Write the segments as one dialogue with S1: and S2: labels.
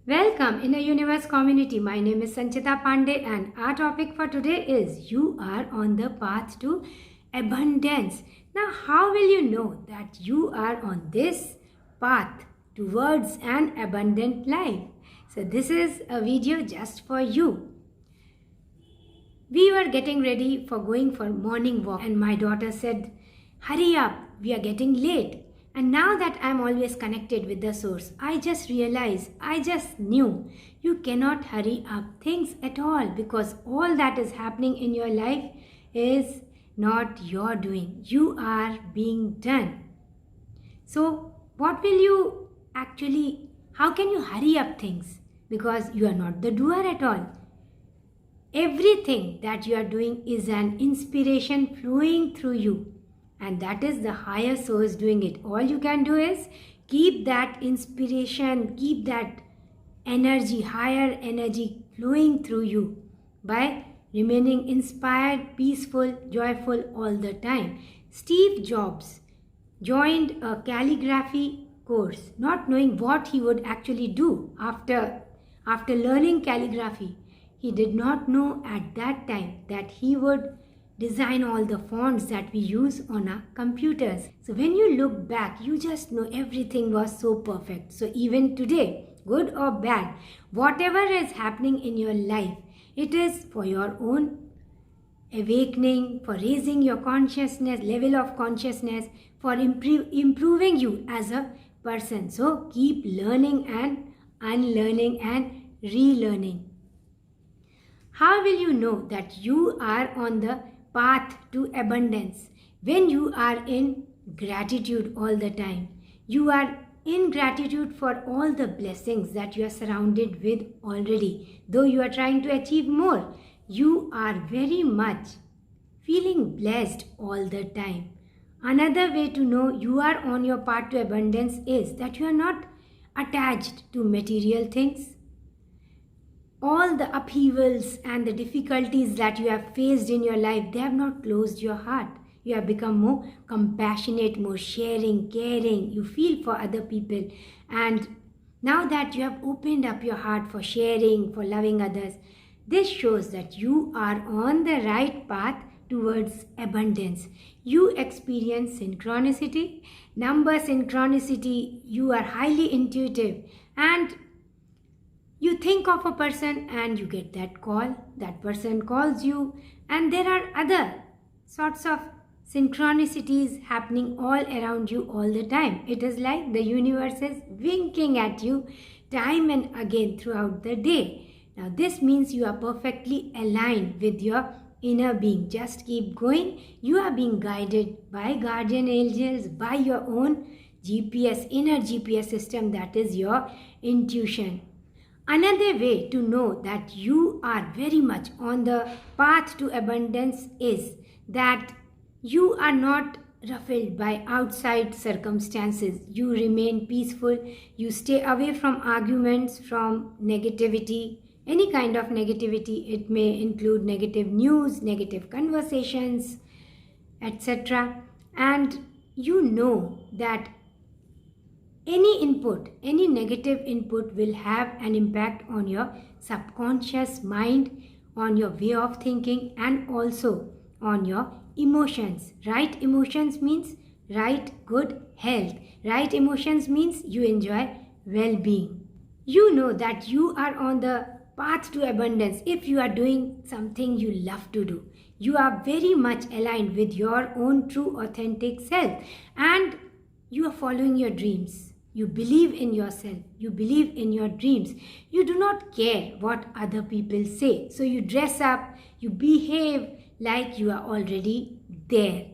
S1: Welcome in a universe community. My name is Sanchita Pandey and our topic for today is you are on the path to abundance. Now, how will you know that you are on this path towards an abundant life? So, this is a video just for you. We were getting ready for going for morning walk and my daughter said, "Hurry up, we are getting late." And now that I'm always connected with the source, I just realized, I just knew you cannot hurry up things at all because all that is happening in your life is not your doing. You are being done. So, what will you actually, how can you hurry up things? Because you are not the doer at all. Everything that you are doing is an inspiration flowing through you, and that is the higher source doing it. All you can do is keep that inspiration, keep that energy, higher energy flowing through you by remaining inspired, peaceful, joyful all the time. Steve Jobs joined a calligraphy course not knowing what he would actually do after learning calligraphy. He did not know at that time that he would design all the fonts that we use on our computers. So when you look back, you just know everything was so perfect. So even today, good or bad, whatever is happening in your life, it is for your own awakening, for raising your consciousness, level of consciousness, for improving you as a person. So keep learning and unlearning and relearning. How will you know that you are on the path to abundance? When you are in gratitude all the time. You are in gratitude for all the blessings that you are surrounded with already. Though you are trying to achieve more, you are very much feeling blessed all the time. Another way to know you are on your path to abundance is that you are not attached to material things. All the upheavals and the difficulties that you have faced in your life, they have not closed your heart. You have become more compassionate, more sharing, caring. You feel for other people. And now that you have opened up your heart for sharing, for loving others, this shows that you are on the right path towards abundance. You experience synchronicity, number synchronicity. You are highly intuitive and you think of a person and you get that call, that person calls you, and there are other sorts of synchronicities happening all around you all the time. It is like the universe is winking at you time and again throughout the day. Now this means you are perfectly aligned with your inner being. Just keep going. You are being guided by guardian angels, by your own GPS, inner GPS system, that is your intuition. Another way to know that you are very much on the path to abundance is that you are not ruffled by outside circumstances. You remain peaceful. You stay away from arguments, from negativity, any kind of negativity. It may include negative news, negative conversations, etc. And you know that any input, any negative input will have an impact on your subconscious mind, on your way of thinking, and also on your emotions. Right emotions means right good health. Right emotions means you enjoy well-being. You know that you are on the path to abundance if you are doing something you love to do. You are very much aligned with your own true authentic self and you are following your dreams. You believe in yourself. You believe in your dreams. You do not care what other people say. So you dress up, you behave like you are already there.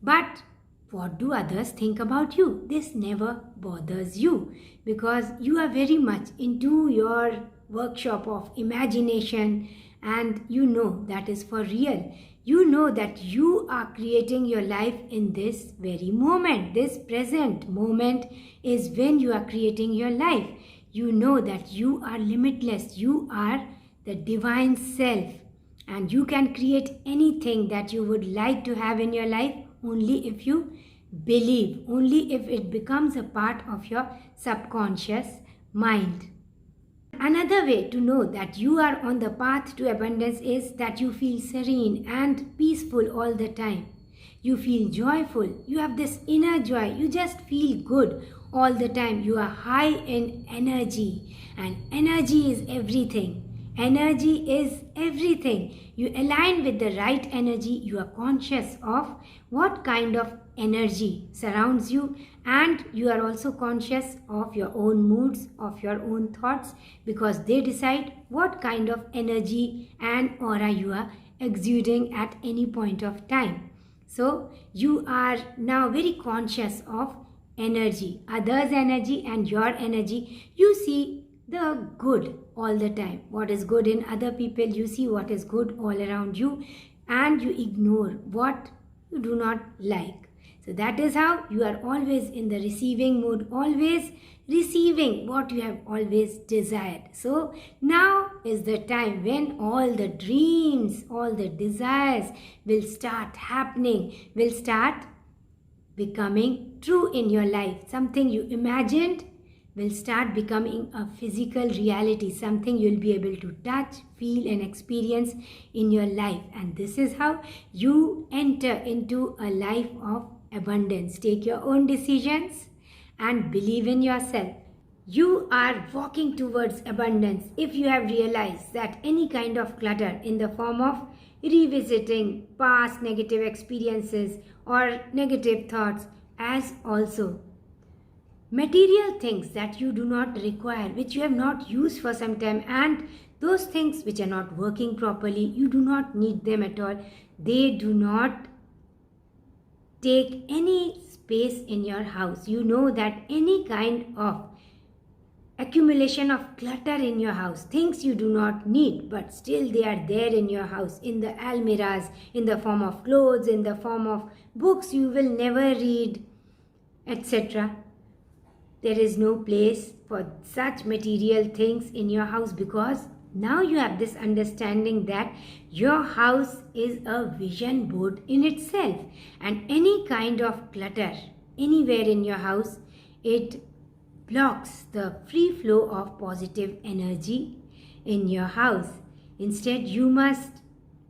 S1: But what do others think about you? This never bothers you because you are very much into your workshop of imagination and you know that is for real. You know that you are creating your life in this very moment. This present moment is when you are creating your life. You know that you are limitless. You are the divine self and you can create anything that you would like to have in your life only if you believe, only if it becomes a part of your subconscious mind. And another way to know that you are on the path to abundance is that you feel serene and peaceful all the time. You feel joyful. You have this inner joy. You just feel good all the time. You are high in energy, and energy is everything. Energy is everything. You align with the right energy. You are conscious of what kind of energy surrounds you, and you are also conscious of your own moods, of your own thoughts, because they decide what kind of energy and aura you are exuding at any point of time. So you are now very conscious of energy, others' energy and your energy. You see the good all the time. What is good in other people, you see what is good all around you, and you ignore what you do not like. So that is how you are always in the receiving mood, always receiving what you have always desired. So now is the time when all the dreams, all the desires will start happening, will start becoming true in your life. Something you imagined will start becoming a physical reality, something you'll be able to touch, feel, and experience in your life. And this is how you enter into a life of abundance. Take your own decisions and believe in yourself. You are walking towards abundance if you have realized that any kind of clutter in the form of revisiting past negative experiences or negative thoughts, as also material things that you do not require, which you have not used for some time, and those things which are not working properly, you do not need them at all. They do not take any space in your house. You know that any kind of accumulation of clutter in your house, things you do not need, but still they are there in your house, in the almirahs, in the form of clothes, in the form of books you will never read, etc. There is no place for such material things in your house, because now you have this understanding that your house is a vision board in itself, and any kind of clutter anywhere in your house, it blocks the free flow of positive energy in your house. Instead, you must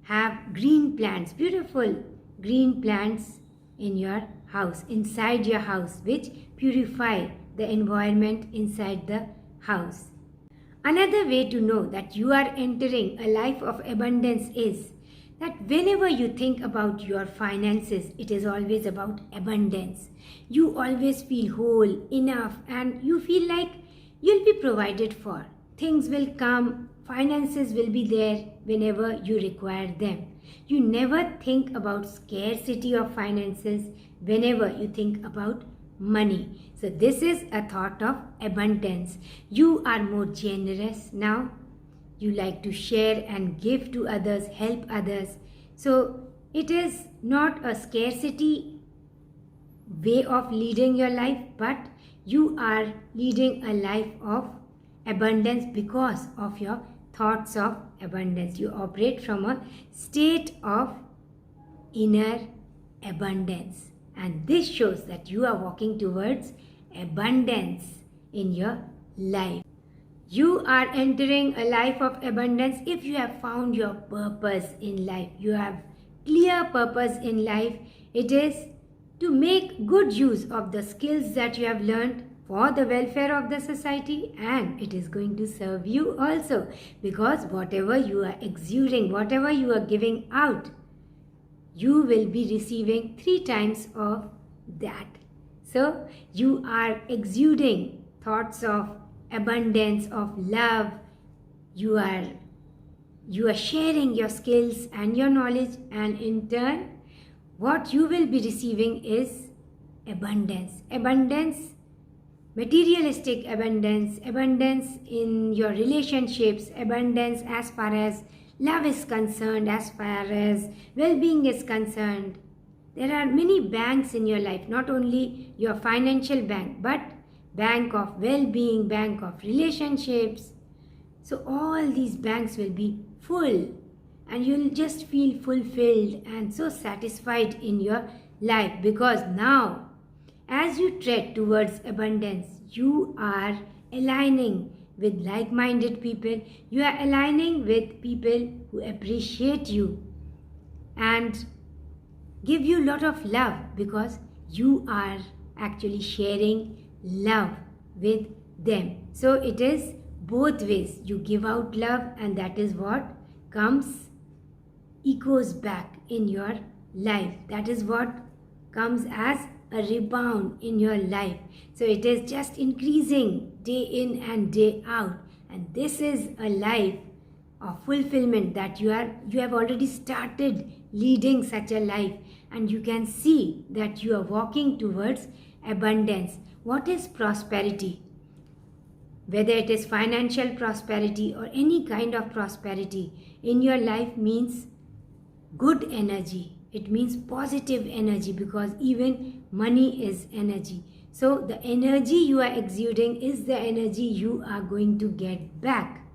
S1: have green plants, beautiful green plants in your house, inside your house, which purify the environment inside the house. Another way to know that you are entering a life of abundance is that whenever you think about your finances, it is always about abundance. You always feel whole, enough, and you feel like you'll be provided for. Things will come, finances will be there whenever you require them. You never think about scarcity of finances whenever you think about money. So this is a thought of abundance. You are more generous now. You like to share and give to others, help others. So it is not a scarcity way of leading your life, but you are leading a life of abundance because of your thoughts of abundance. You operate from a state of inner abundance, and this shows that you are walking towards abundance in your life. You are entering a life of abundance if you have found your purpose in life. You have clear purpose in life. It is to make good use of the skills that you have learned for the welfare of the society, and it is going to serve you also, because whatever you are exuding, whatever you are giving out, you will be receiving 3 times of that. So you are exuding thoughts of abundance, of love. You are sharing your skills and your knowledge, and in turn what you will be receiving is abundance. Abundance, materialistic abundance, abundance in your relationships, abundance as far as love is concerned, as far as well-being is concerned. There are many banks in your life, not only your financial bank, but bank of well-being, bank of relationships. So all these banks will be full, and you'll just feel fulfilled and so satisfied in your life, because now as you tread towards abundance, you are aligning with like-minded people. You are aligning with people who appreciate you and give you a lot of love, because you are actually sharing love with them. So it is both ways. You give out love, and that is what echoes back in your life. That is what comes as a rebound in your life. So it is just increasing day in and day out, and this is a life of fulfillment that you have already started leading such a life, and you can see that you are walking towards abundance. What is prosperity? Whether it is financial prosperity or any kind of prosperity in your life means good energy. It means positive energy, because even money is energy. So the energy you are exuding is the energy you are going to get back.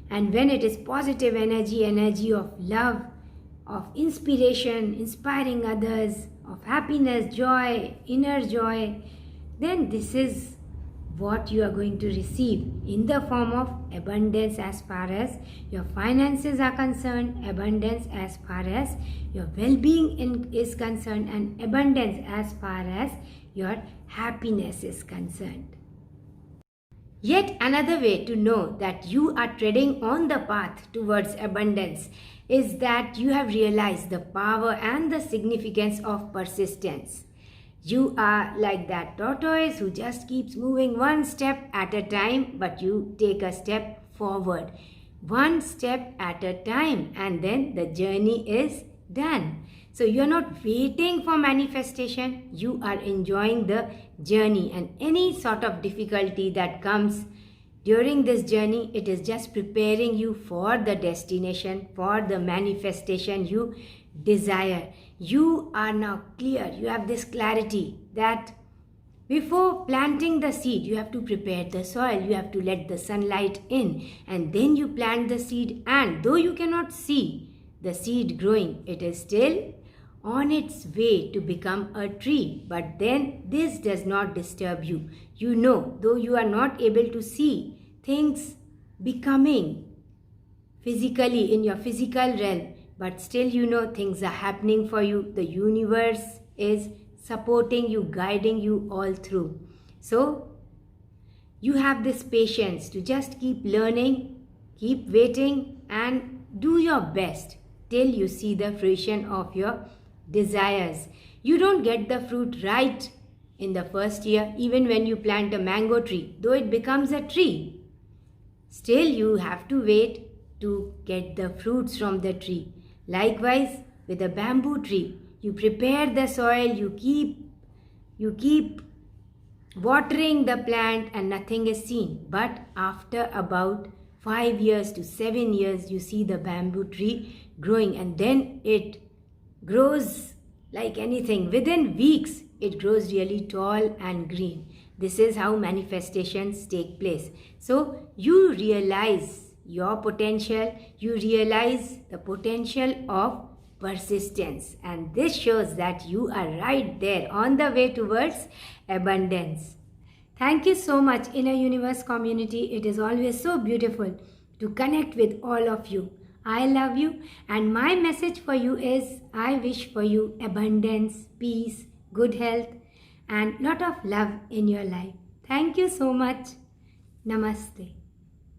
S1: And when it is positive energy, energy of love, of inspiration, inspiring others, of happiness, joy, inner joy, then this is what you are going to receive in the form of abundance as far as your finances are concerned, abundance as far as your well-being is concerned, and abundance as far as your happiness is concerned. Yet another way to know that you are treading on the path towards abundance is that you have realized the power and the significance of persistence. You are like that tortoise who just keeps moving one step at a time, but you take a step forward, one step at a time, and then the journey is done. So you're not waiting for manifestation, you are enjoying the journey, and any sort of difficulty that comes during this journey, it is just preparing you for the destination, for the manifestation you desire. You are now clear. You have this clarity that before planting the seed, you have to prepare the soil. You have to let the sunlight in, and then you plant the seed. And though you cannot see the seed growing, it is still on its way to become a tree. But then this does not disturb you. You know, though you are not able to see things becoming physically in your physical realm, but still you know things are happening for you. The universe is supporting you, guiding you all through. So you have this patience to just keep learning, keep waiting, and do your best till you see the fruition of your desires. You don't get the fruit right in the first year. Even when you plant a mango tree, though it becomes a tree, still you have to wait to get the fruits from the tree. Likewise, with a bamboo tree, you prepare the soil, you keep watering the plant, and nothing is seen. But after about 5 years to 7 years, you see the bamboo tree growing, and then it grows like anything. Within weeks, it grows really tall and green. This is how manifestations take place. So you realize your potential, you realize the potential of persistence, and this shows that you are right there on the way towards abundance. Thank you so much, Inner Universe community. It is always so beautiful to connect with all of you. I love you, and my message for you is I wish for you abundance, peace, good health, and lot of love in your life. Thank you so much. Namaste.